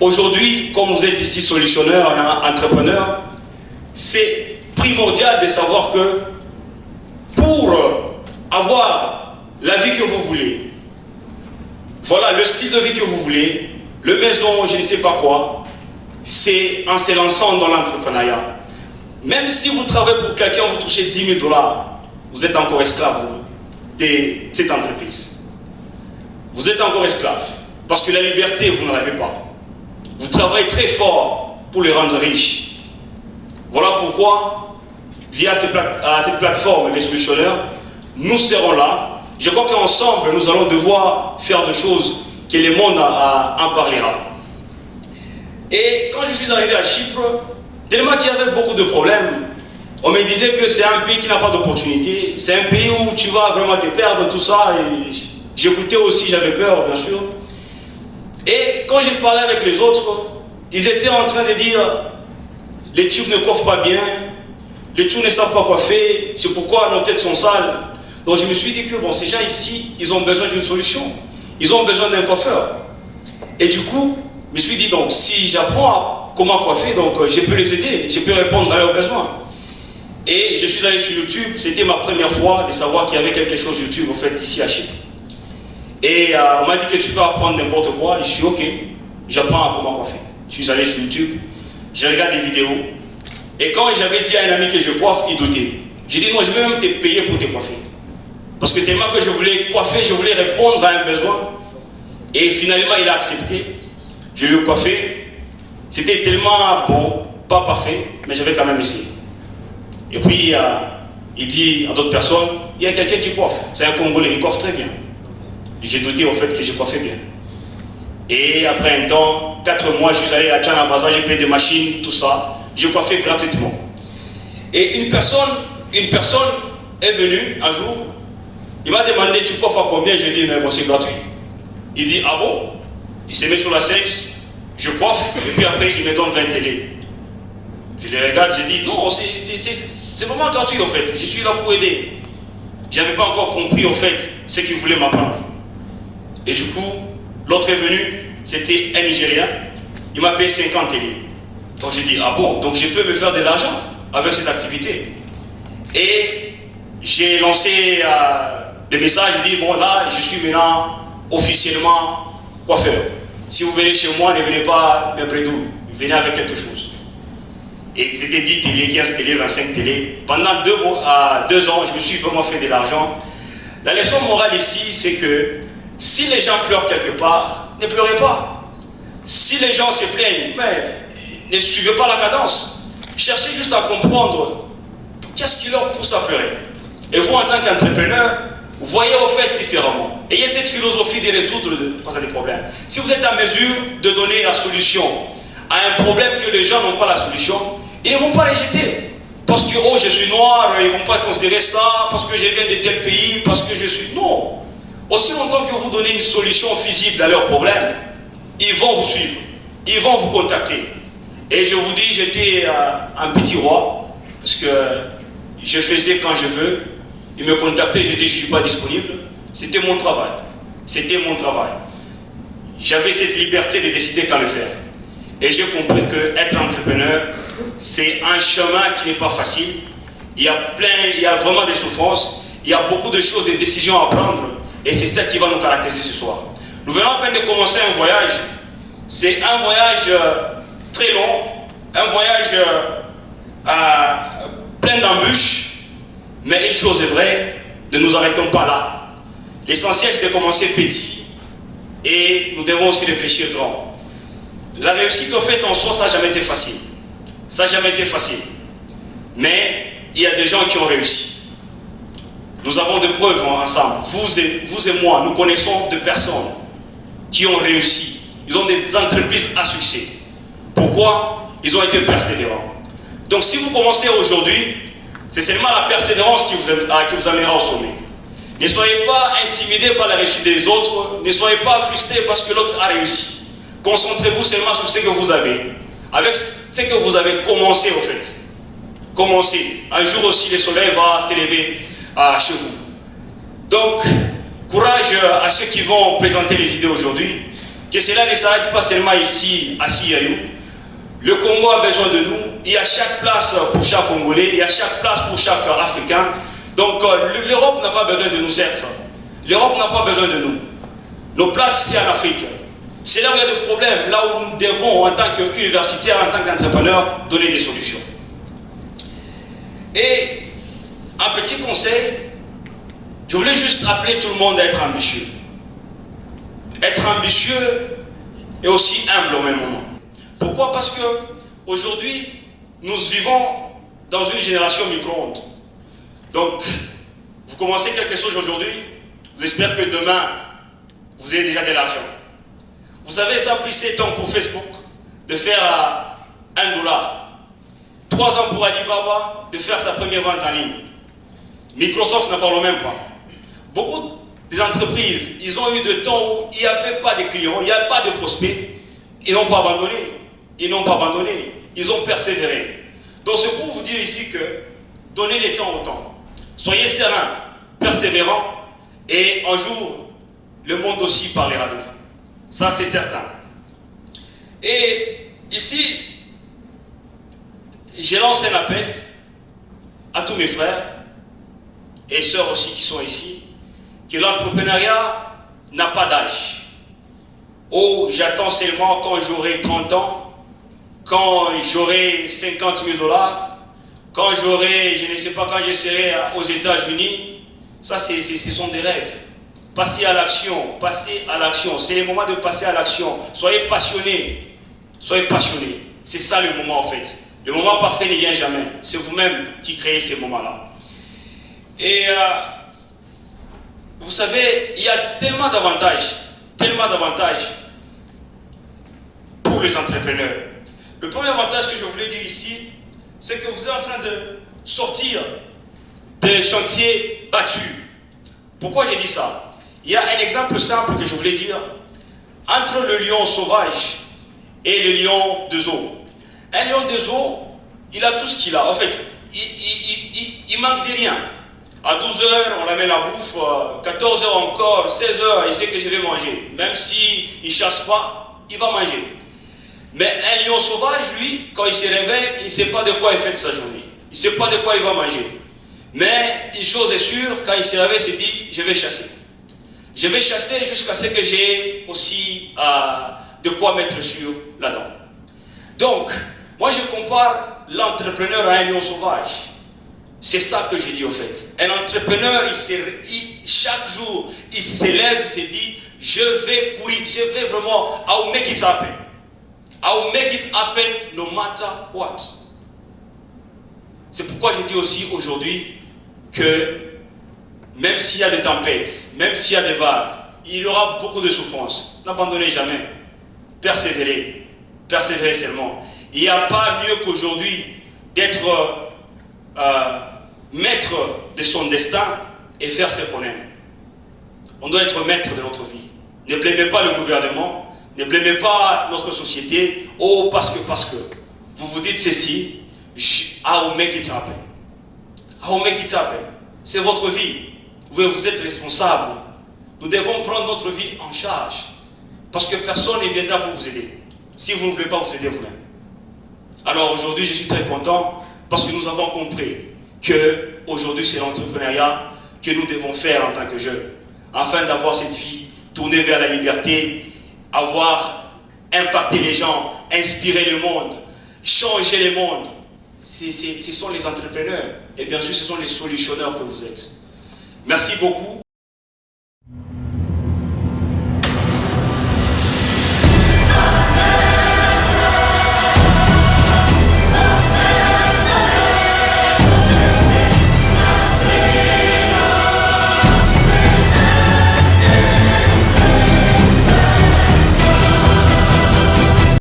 Aujourd'hui, comme vous êtes ici solutionneur et entrepreneur, c'est primordial de savoir que pour avoir la vie que vous voulez, voilà le style de vie que vous voulez, le maison, je ne sais pas quoi, c'est en se lançant dans l'entrepreneuriat. Même si vous travaillez pour quelqu'un, vous touchez 10 000 $, vous êtes encore esclave de cette entreprise. Vous êtes encore esclave. Parce que la liberté, vous n'en avez pas. Vous travaillez très fort pour les rendre riches. Voilà pourquoi, via cette plateforme, les solutionneurs, nous serons là. Je crois qu'ensemble, nous allons devoir faire des choses que le monde en parlera. Et quand je suis arrivé à Chypre, tellement qu'il y avait beaucoup de problèmes, on me disait que c'est un pays qui n'a pas d'opportunité, c'est un pays où tu vas vraiment te perdre, tout ça. Et j'écoutais aussi, j'avais peur, bien sûr. Et quand j'ai parlé avec les autres, ils étaient en train de dire les Turcs ne coiffent pas bien, les Turcs ne savent pas coiffer, c'est pourquoi nos têtes sont sales. Donc je me suis dit que bon, ces gens ici, ils ont besoin d'une solution, ils ont besoin d'un coiffeur. Et du coup, je me suis dit donc, si j'apprends comment coiffer, donc je peux les aider, je peux répondre à leurs besoins. Et je suis allé sur YouTube, c'était ma première fois de savoir qu'il y avait quelque chose YouTube en fait ici à Chypre. Et on m'a dit que tu peux apprendre n'importe quoi, et je suis ok, j'apprends à comment coiffer. Je suis allé sur YouTube, je regarde des vidéos, et quand j'avais dit à un ami que je coiffe, il doutait. J'ai dit non, je vais même te payer pour te coiffer. Parce que tellement que je voulais coiffer, je voulais répondre à un besoin. Et finalement, il a accepté. Je lui ai coiffé. C'était tellement bon, pas parfait, mais j'avais quand même essayé. Et puis, il dit à d'autres personnes, il y a quelqu'un qui coiffe. C'est un Congolais, il coiffe très bien. Et j'ai douté au fait que je coiffais bien. Et après un temps, 4 mois, je suis allé à Tchana Baza, j'ai payé des machines, tout ça. Je coiffais gratuitement. Et une personne est venue un jour, il m'a demandé, tu coiffes à combien? J'ai dit, mais bon, c'est gratuit. Il dit, ah bon? Il se met sur la scène, je coiffe, et puis après, il me donne 20 télé. Je les regarde, je dis, non, c'est vraiment gratuit, en fait. Je suis là pour aider. Je n'avais pas encore compris, en fait, ce qu'il voulait m'apprendre. Et du coup, l'autre est venu, c'était un Nigérien, il m'a payé 50 télé. Donc j'ai dit, ah bon, donc je peux me faire de l'argent avec cette activité. Et j'ai lancé des messages, j'ai dit, bon là, je suis maintenant officiellement coiffeur. Si vous venez chez moi, ne venez pas me bredouille, venez avec quelque chose. Et c'était 10 télé, 15 télé, 25 télé. Pendant 2 ans, je me suis vraiment fait de l'argent. La leçon morale ici, c'est que si les gens pleurent quelque part, ne pleurez pas. Si les gens se plaignent, mais ne suivez pas la cadence. Cherchez juste à comprendre qu'est-ce qui leur pousse à pleurer. Et vous, en tant qu'entrepreneur, vous voyez au fait différemment. Ayez cette philosophie de résoudre des problèmes. Si vous êtes en mesure de donner la solution à un problème que les gens n'ont pas la solution, ils ne vont pas les jeter. Parce que, oh, je suis noir, ils ne vont pas considérer ça, parce que je viens de tel pays, parce que je suis... Non. Aussi longtemps que vous donnez une solution visible à leurs problèmes, ils vont vous suivre. Ils vont vous contacter. Et je vous dis, j'étais un petit roi, parce que je faisais quand je veux. Ils me contactaient, j'ai dit, je ne suis pas disponible. C'était mon travail. C'était mon travail. J'avais cette liberté de décider quand le faire. Et j'ai compris qu'être entrepreneur, c'est un chemin qui n'est pas facile. Il y a vraiment des souffrances. Il y a beaucoup de choses, des décisions à prendre. Et c'est ça qui va nous caractériser ce soir. Nous venons à peine de commencer un voyage. C'est un voyage très long, un voyage plein d'embûches. Mais une chose est vraie, ne nous arrêtons pas là. L'essentiel, c'est de commencer petit. Et nous devons aussi réfléchir grand. La réussite, au fait, en soi, ça n'a jamais été facile. Ça n'a jamais été facile. Mais il y a des gens qui ont réussi. Nous avons des preuves ensemble. Vous et moi, nous connaissons des personnes qui ont réussi. Ils ont des entreprises à succès. Pourquoi? Ils ont été persévérants. Donc si vous commencez aujourd'hui, c'est seulement la persévérance qui vous amènera au sommet. Ne soyez pas intimidés par la réussite des autres. Ne soyez pas frustrés parce que l'autre a réussi. Concentrez-vous seulement sur ce que vous avez. Avec ce que vous avez commencé au fait. Commencez. Un jour aussi, le soleil va s'élever chez vous. Donc, courage à ceux qui vont présenter les idées aujourd'hui. que cela ne s'arrête pas seulement ici, à Siaïou. Le Congo a besoin de nous. Il y a chaque place pour chaque Congolais, il y a chaque place pour chaque Africain. Donc l'Europe n'a pas besoin de nous, certes. L'Europe n'a pas besoin de nous. Nos places, c'est en Afrique. C'est là où il y a des problèmes, là où nous devons, en tant qu'universitaires, en tant qu'entrepreneurs, donner des solutions. Et un petit conseil, je voulais juste appeler tout le monde à être ambitieux. Être ambitieux et aussi humble au même moment. Pourquoi? Parce que aujourd'hui, nous vivons dans une génération micro-ondes. Donc, vous commencez quelque chose aujourd'hui, vous espérez que demain, vous avez déjà de l'argent. Vous savez, ça a pris 7 ans pour Facebook de faire $1. 3 ans pour Alibaba de faire sa première vente en ligne. Microsoft n'en parle même pas. Beaucoup des entreprises, ils ont eu des temps où il n'y avait pas de clients, il n'y avait pas de prospects. Ils n'ont pas abandonné. Ils n'ont pas abandonné. Ils ont persévéré. Donc c'est pour vous dire ici que donnez les temps au temps. Soyez serein, persévérant, et un jour, le monde aussi parlera de vous. Ça, c'est certain. Et ici, j'ai lancé un appel à tous mes frères et sœurs aussi qui sont ici, que l'entrepreneuriat n'a pas d'âge. Oh, j'attends seulement quand j'aurai 30 ans, quand j'aurai $50 000, quand j'aurai, je ne sais pas, quand je serai aux États-Unis. Ça, ce sont des rêves. Passez à l'action, passez à l'action. C'est le moment de passer à l'action. Soyez passionnés. Soyez passionnés. C'est ça le moment en fait. Le moment parfait ne vient jamais. C'est vous-même qui créez ces moments-là. Et vous savez, il y a tellement d'avantages pour les entrepreneurs. Le premier avantage que je voulais dire ici, c'est que vous êtes en train de sortir des chantiers battus. Pourquoi j'ai dit ça? Il y a un exemple simple que je voulais dire entre le lion sauvage et le lion de zoo. Un lion de zoo, il a tout ce qu'il a. En fait, il manque de rien. À 12 heures, on l'amène la bouffe. 14 heures encore, 16 heures, il sait que je vais manger. Même s'il ne chasse pas, il va manger. Mais un lion sauvage, lui, quand il se réveille, il ne sait pas de quoi il fait de sa journée. Il ne sait pas de quoi il va manger. Mais une chose est sûre, quand il se réveille, il se dit, je vais chasser. Je vais chasser jusqu'à ce que j'ai aussi de quoi mettre sur la dent. Donc, moi je compare l'entrepreneur à un lion sauvage. C'est ça que je dis au fait. Un entrepreneur, chaque jour, il s'élève, il se dit, je vais courir, je vais vraiment, I will make it happen. I will make it happen no matter what. C'est pourquoi je dis aussi aujourd'hui que même s'il y a des tempêtes, même s'il y a des vagues, il y aura beaucoup de souffrances. N'abandonnez jamais. Persévérez. Persévérez seulement. Il n'y a pas mieux qu'aujourd'hui d'être maître de son destin et faire ce qu'on aime. On doit être maître de notre vie. Ne blâmez pas le gouvernement, ne blâmez pas notre société. Oh, parce que. Vous vous dites ceci, I will make it happen. I will make it happen. C'est votre vie. Vous êtes responsable. Nous devons prendre notre vie en charge. Parce que personne ne viendra pour vous aider. Si vous ne voulez pas vous aider vous-même. Alors aujourd'hui, je suis très content parce que nous avons compris que aujourd'hui c'est l'entrepreneuriat que nous devons faire en tant que jeunes. Afin d'avoir cette vie tournée vers la liberté, avoir impacté les gens, inspirer le monde, changer le monde. Ce sont les entrepreneurs et bien sûr ce sont les solutionneurs que vous êtes. Merci beaucoup.